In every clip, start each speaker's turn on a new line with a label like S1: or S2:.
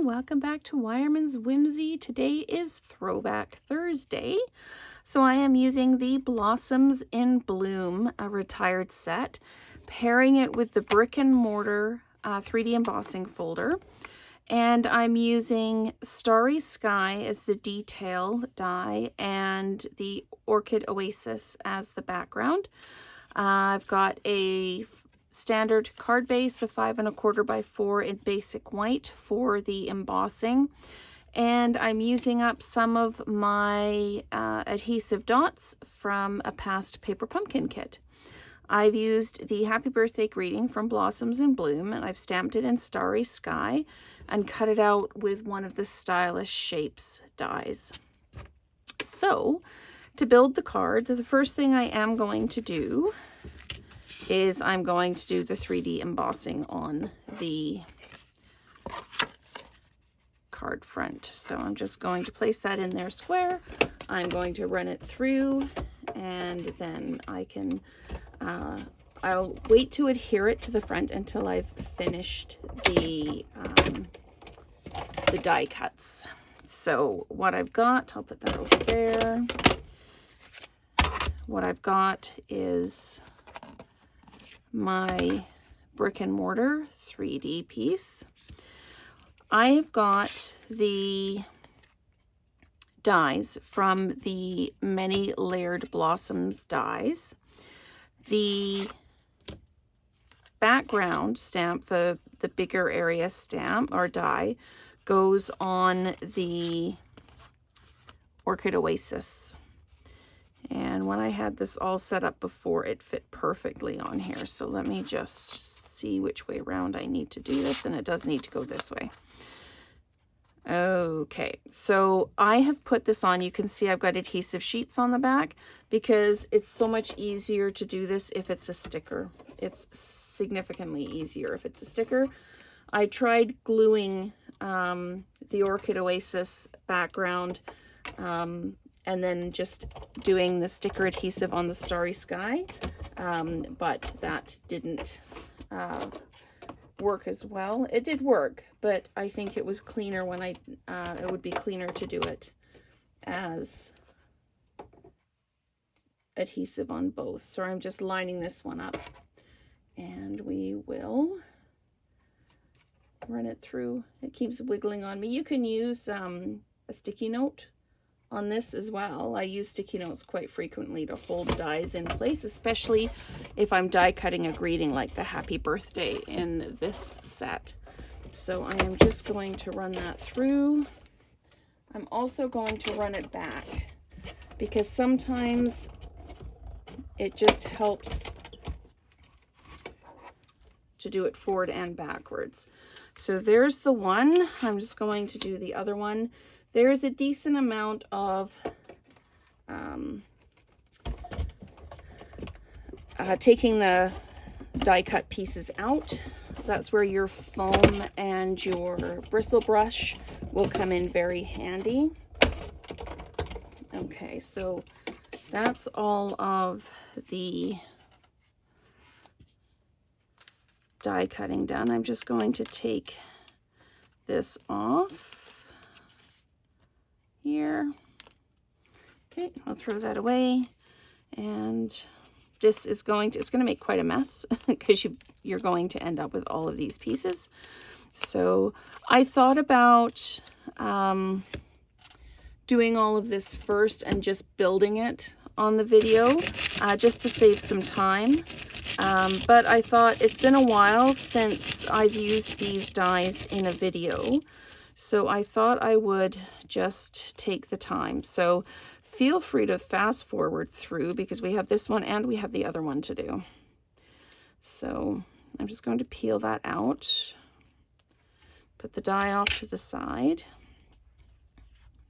S1: everyone, welcome back to Wireman's Whimsy. Today is Throwback Thursday, so I am using the Blossoms in Bloom, a retired set, pairing it with the Brick and Mortar 3D embossing folder, and I'm using Starry Sky as the detail die and the Orchid Oasis as the background. I've got a standard card base of 5 1/4 by 4 in basic white for the embossing, and I'm using up some of my adhesive dots from a past paper pumpkin kit. I've used the Happy Birthday greeting from Blossoms in Bloom, and I've stamped it in Starry Sky and cut it out with one of the Stylish Shapes dies. So to build the card, the first thing I am going to do is I'm going to do the 3D embossing on the card front. So I'm just going to place that in there square. I'm going to run it through, and then I can, I'll wait to adhere it to the front until I've finished the die cuts. So what I've got, I'll put that over there. What I've got is my Brick and Mortar 3D piece. I have got the dies from the Many Layered Blossoms dies. The background stamp, the bigger area stamp or die, goes on the Orchid Oasis. And when I had this all set up before, it fit perfectly on here. So let me just see which way around I need to do this. And it does need to go this way. Okay, so I have put this on. You can see I've got adhesive sheets on the back because it's so much easier to do this if it's a sticker. It's significantly easier if it's a sticker. I tried gluing the Orchid Oasis background and then just doing the sticker adhesive on the Starry Sky, but that didn't work as well. It did work, but I think it was cleaner when it would be cleaner to do it as adhesive on both. So I'm just lining this one up, and we will run it through. It keeps wiggling on me. You can use a sticky note on this as well. I use sticky notes quite frequently to hold dies in place, especially if I'm die cutting a greeting like the Happy Birthday in this set. So I am just going to run that through. I'm also going to run it back because sometimes it just helps to do it forward and backwards. So there's the one. I'm just going to do the other one. There's a decent amount of taking the die cut pieces out. That's where your foam and your bristle brush will come in very handy. Okay, so that's all of the die cutting done. I'm just going to take this off here. Okay, I'll throw that away, and this is it's going to make quite a mess because you're going to end up with all of these pieces. So I thought about doing all of this first and just building it on the video just to save some time. But I thought it's been a while since I've used these dies in a video, so I thought I would just take the time. So feel free to fast forward through because we have this one and we have the other one to do. So I'm just going to peel that out, put the die off to the side.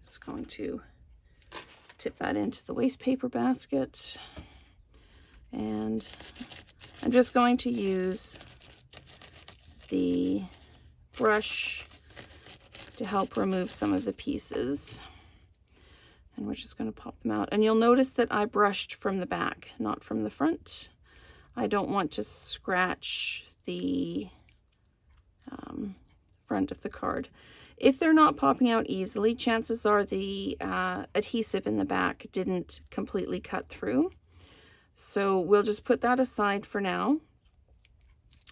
S1: Just going to tip that into the waste paper basket, and I'm just going to use the brush to help remove some of the pieces, and we're just going to pop them out. And you'll notice that I brushed from the back, not from the front. I don't want to scratch the front of the card. If they're not popping out easily, chances are the adhesive in the back didn't completely cut through. So we'll just put that aside for now,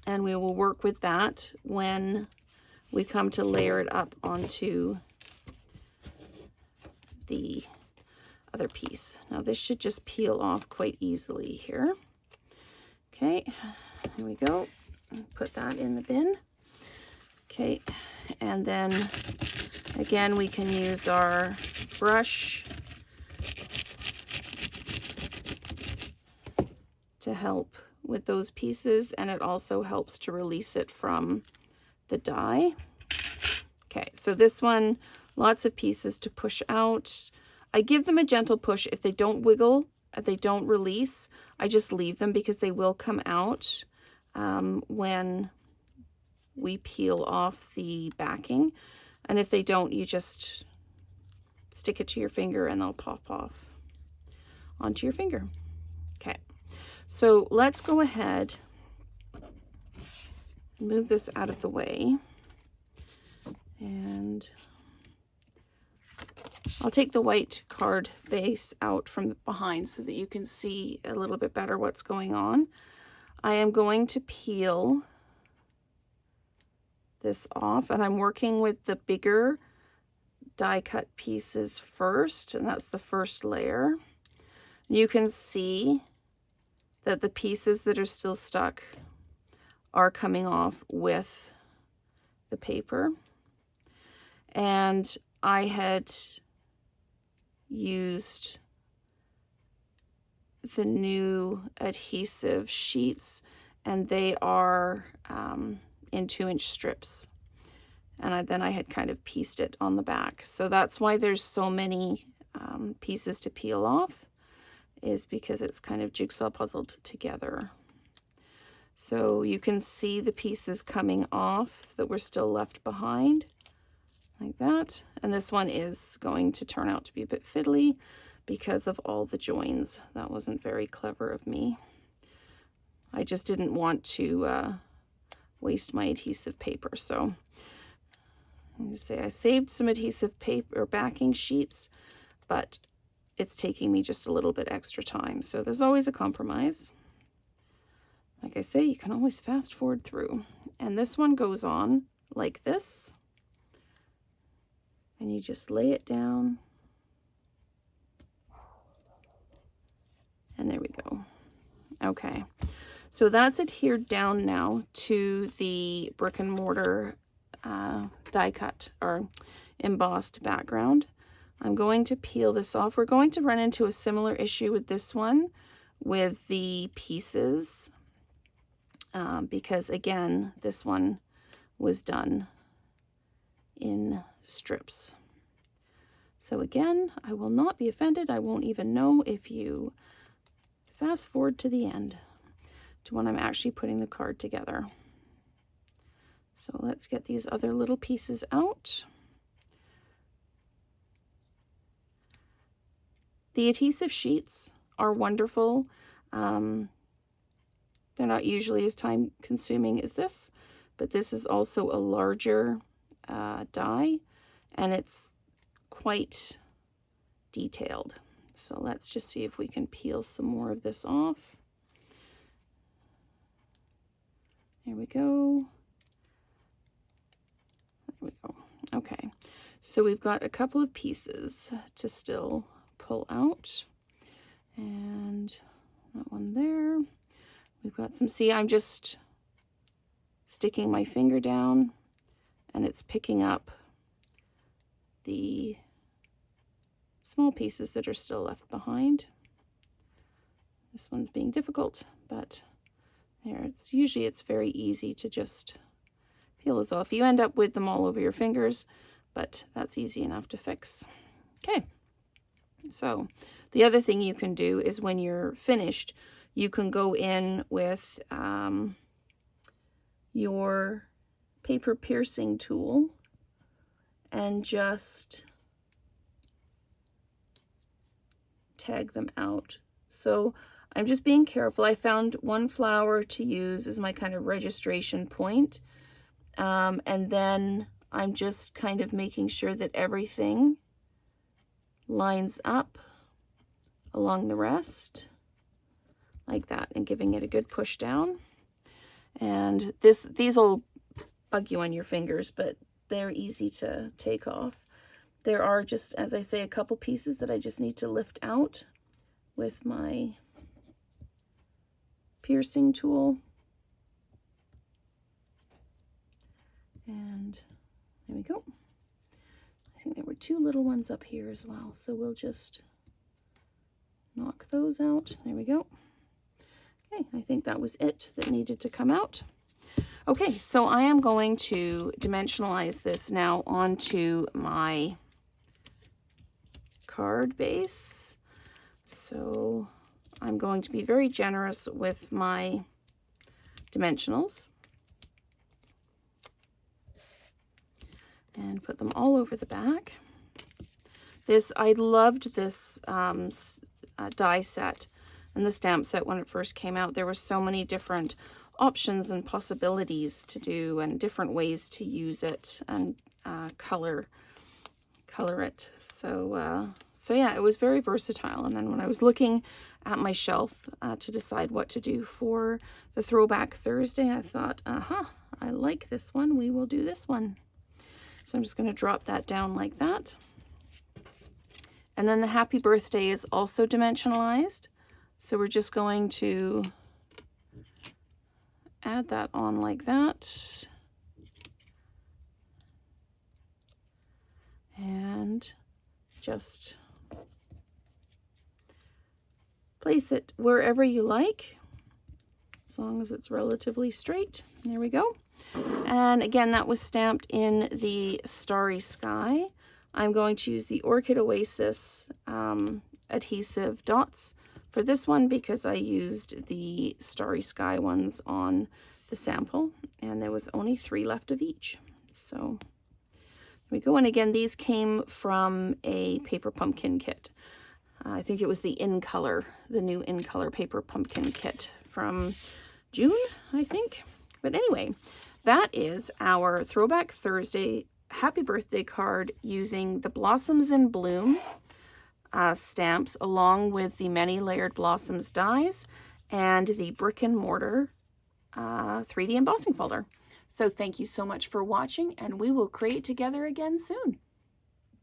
S1: and we will work with that when we come to layer it up onto the other piece. Now this should just peel off quite easily here. Okay, here we go. Put that in the bin. Okay, and then again we can use our brush to help with those pieces, and it also helps to release it from the die. Okay, so this one, lots of pieces to push out. I give them a gentle push. If they don't wiggle, if they don't release, I just leave them because they will come out when we peel off the backing. And if they don't, you just stick it to your finger and they'll pop off onto your finger. Okay, so let's go ahead and move this out of the way. And I'll take the white card base out from behind so that you can see a little bit better what's going on. I am going to peel this off, and I'm working with the bigger die cut pieces first, and that's the first layer. You can see that the pieces that are still stuck are coming off with the paper. And I had used the new adhesive sheets, and they are in 2-inch strips. And then I had kind of pieced it on the back. So that's why there's so many pieces to peel off, is because it's kind of jigsaw puzzled together. So you can see the pieces coming off that were still left behind, like that. And this one is going to turn out to be a bit fiddly because of all the joins. That wasn't very clever of me. I just didn't want to waste my adhesive paper. So let me say I saved some adhesive paper or backing sheets, but it's taking me just a little bit extra time. So there's always a compromise. Like I say, you can always fast forward through. And this one goes on like this. And you just lay it down. And there we go. Okay, so that's adhered down now to the brick and mortar die cut or embossed background. I'm going to peel this off. We're going to run into a similar issue with this one with the pieces because again, this one was done in strips. So again, I will not be offended. I won't even know if you fast forward to the end, to when I'm actually putting the card together. So let's get these other little pieces out. The adhesive sheets are wonderful. They're not usually as time consuming as this, but this is also a larger die, and it's quite detailed. So let's just see if we can peel some more of this off. There we go. There we go. Okay, so we've got a couple of pieces to still pull out, and that one there. We've got some, see, I'm just sticking my finger down and it's picking up the small pieces that are still left behind. This one's being difficult, but there, it's usually it's very easy to just peel those off. You end up with them all over your fingers, but that's easy enough to fix. Okay, so the other thing you can do is when you're finished, you can go in with your paper piercing tool and just tag them out. So I'm just being careful. I found one flower to use as my kind of registration point. And then I'm just kind of making sure that everything lines up along the rest like that, and giving it a good push down. And these will bug you on your fingers, but they're easy to take off. There are just, as I say, a couple pieces that I just need to lift out with my piercing tool. And there we go. I think there were two little ones up here as well, so we'll just knock those out. There we go. Okay, I think that was it that needed to come out. Okay, so I am going to dimensionalize this now onto my card base. So I'm going to be very generous with my dimensionals and put them all over the back. I loved this die set and the stamp set when it first came out. There were so many different options and possibilities to do, and different ways to use it and color it. So yeah, it was very versatile. And then when I was looking at my shelf to decide what to do for the Throwback Thursday, I thought, I like this one. We will do this one. So I'm just going to drop that down like that. And then the Happy Birthday is also dimensionalized. So we're just going to add that on like that. And just place it wherever you like, as long as it's relatively straight. There we go. And again, that was stamped in the Starry Sky. I'm going to use the Orchid Oasis adhesive dots for this one because I used the Starry Sky ones on the sample, and there was only 3 left of each. So there we go. And again, these came from a paper pumpkin kit. I think it was the the new In Color paper pumpkin kit from June, I think. But anyway, that is our Throwback Thursday Happy Birthday card using the Blossoms in Bloom stamps, along with the Many Layered Blossoms dies and the Brick and Mortar 3D embossing folder. So thank you so much for watching, and we will create together again soon.